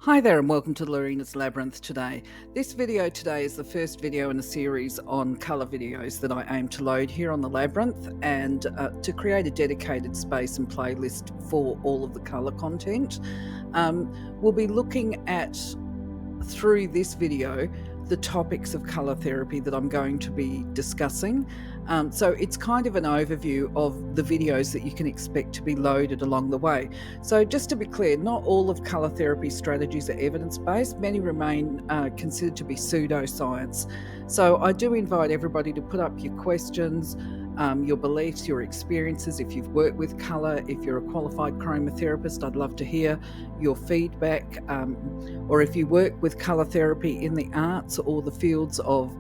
Hi there and welcome to Lorena's Labyrinth today. This video today is the first video in a series on colour videos that I aim to load here on the Labyrinth and to create a dedicated space and playlist for all of the colour content. We'll be looking at, through this video, the topics of colour therapy that I'm going to be discussing. So it's kind of an overview of the videos that you can expect to be loaded along the way. So just to be clear, not all of colour therapy strategies are evidence-based. Many remain considered to be pseudo-science. So I do invite everybody to put up your questions, your beliefs, your experiences. If you've worked with colour, if you're a qualified chromotherapist, I'd love to hear your feedback. Or if you work with colour therapy in the arts or the fields of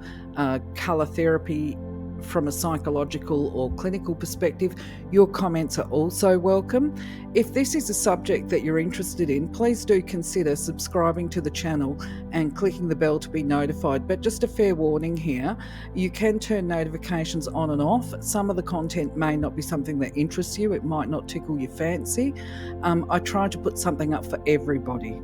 colour therapy from a psychological or clinical perspective, your comments are also welcome. If this is a subject that you're interested in, please do consider subscribing to the channel and clicking the bell to be notified. But just a fair warning here, you can turn notifications on and off. Some of the content may not be something that interests you. It might not tickle your fancy. I try to put something up for everybody.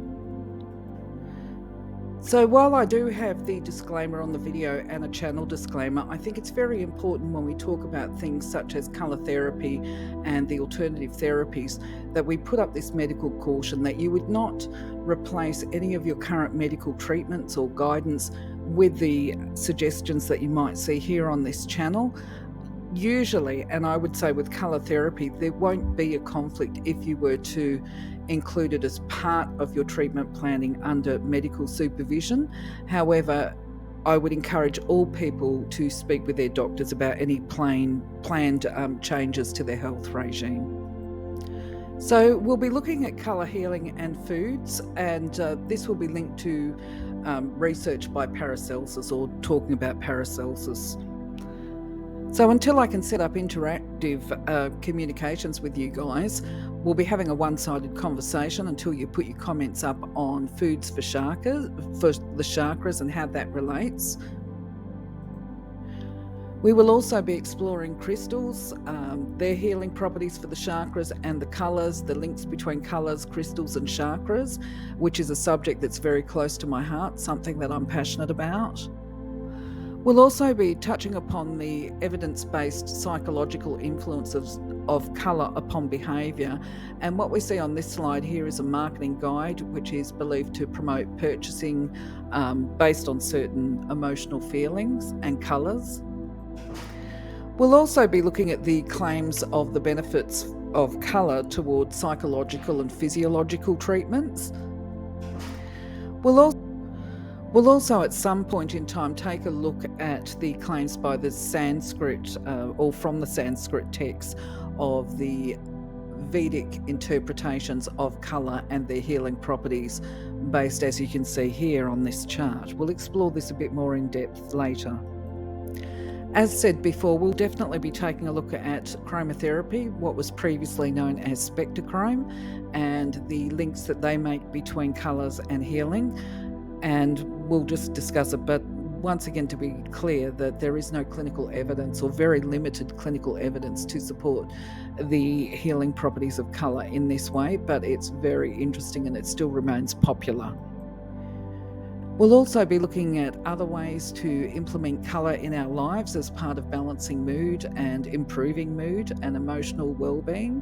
So while I do have the disclaimer on the video and a channel disclaimer, I think it's very important when we talk about things such as colour therapy and the alternative therapies that we put up this medical caution that you would not replace any of your current medical treatments or guidance with the suggestions that you might see here on this channel. Usually, and I would say with colour therapy, there won't be a conflict if you were to include it as part of your treatment planning under medical supervision. However, I would encourage all people to speak with their doctors about any planned changes to their health regime. So we'll be looking at colour healing and foods, and this will be linked to research by Paracelsus, or talking about Paracelsus. So until I can set up interactive communications with you guys, we'll be having a one-sided conversation until you put your comments up on foods for the chakras and how that relates. We will also be exploring crystals, their healing properties for the chakras, and the colours, the links between colours, crystals and chakras, which is a subject that's very close to my heart, something that I'm passionate about. We'll also be touching upon the evidence-based psychological influences of colour upon behaviour, and what we see on this slide here is a marketing guide which is believed to promote purchasing based on certain emotional feelings and colours. We'll also be looking at the claims of the benefits of colour towards psychological and physiological treatments. We'll also at some point in time take a look at the claims by the Sanskrit or from the Sanskrit texts of the Vedic interpretations of colour and their healing properties based, as you can see here on this chart. We'll explore this a bit more in depth later. As said before, we'll definitely be taking a look at chromotherapy, what was previously known as spectrochrome, and the links that they make between colours and healing. And we'll just discuss it, but once again, to be clear, that there is no clinical evidence or very limited clinical evidence to support the healing properties of colour in this way, but it's very interesting and it still remains popular. We'll also be looking at other ways to implement colour in our lives as part of balancing mood and improving mood and emotional well-being.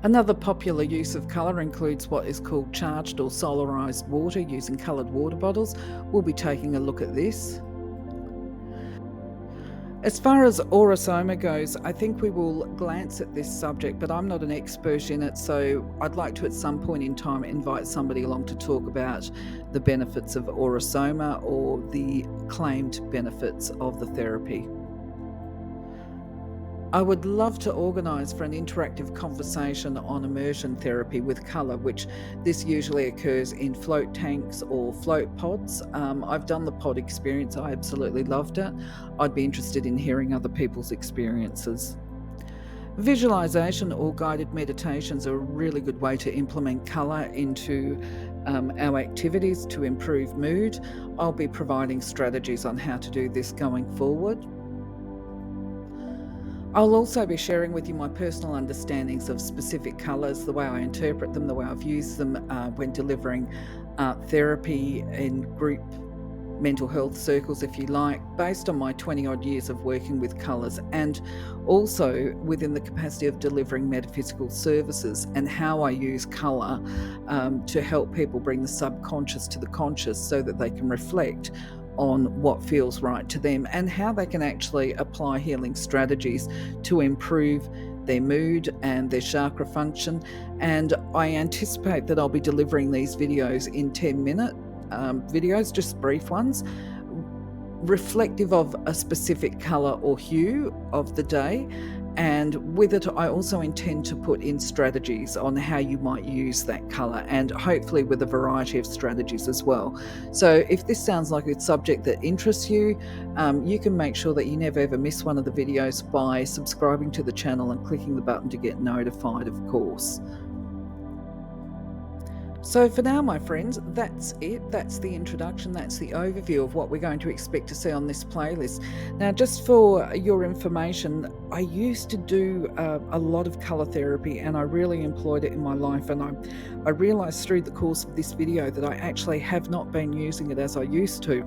Another popular use of colour includes what is called charged or solarised water using coloured water bottles. We'll be taking a look at this. As far as aurosoma goes, I think we will glance at this subject, but I'm not an expert in it, so I'd like to at some point in time invite somebody along to talk about the benefits of aurosoma or the claimed benefits of the therapy. I would love to organise for an interactive conversation on immersion therapy with colour, which this usually occurs in float tanks or float pods. I've done the pod experience. I absolutely loved it. I'd be interested in hearing other people's experiences. Visualisation or guided meditations are a really good way to implement colour into our activities to improve mood. I'll be providing strategies on how to do this going forward. I'll also be sharing with you my personal understandings of specific colours, the way I interpret them, the way I've used them when delivering therapy in group mental health circles, if you like, based on my 20 odd years of working with colours, and also within the capacity of delivering metaphysical services, and how I use colour to help people bring the subconscious to the conscious so that they can reflect on what feels right to them and how they can actually apply healing strategies to improve their mood and their chakra function. And I anticipate that I'll be delivering these videos in 10-minute videos, just brief ones, reflective of a specific colour or hue of the day. And with it, I also intend to put in strategies on how you might use that colour, and hopefully with a variety of strategies as well. So if this sounds like a subject that interests you, you can make sure that you never ever miss one of the videos by subscribing to the channel and clicking the button to get notified, of course. So for now, my friends, that's it. That's the introduction. That's the overview of what we're going to expect to see on this playlist. Now, just for your information, I used to do a lot of colour therapy, and I really employed it in my life. And I realised through the course of this video that I actually have not been using it as I used to.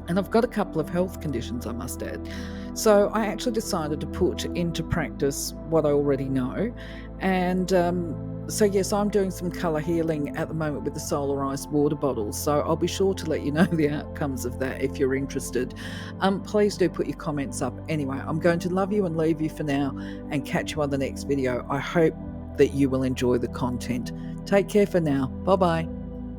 And I've got a couple of health conditions, I must add. So I actually decided to put into practice what I already know. And so yes, I'm doing some colour healing at the moment with the solarised water bottles. So I'll be sure to let you know the outcomes of that if you're interested. Please do put your comments up. Anyway, I'm going to love you and leave you for now and catch you on the next video. I hope that you will enjoy the content. Take care for now. Bye-bye.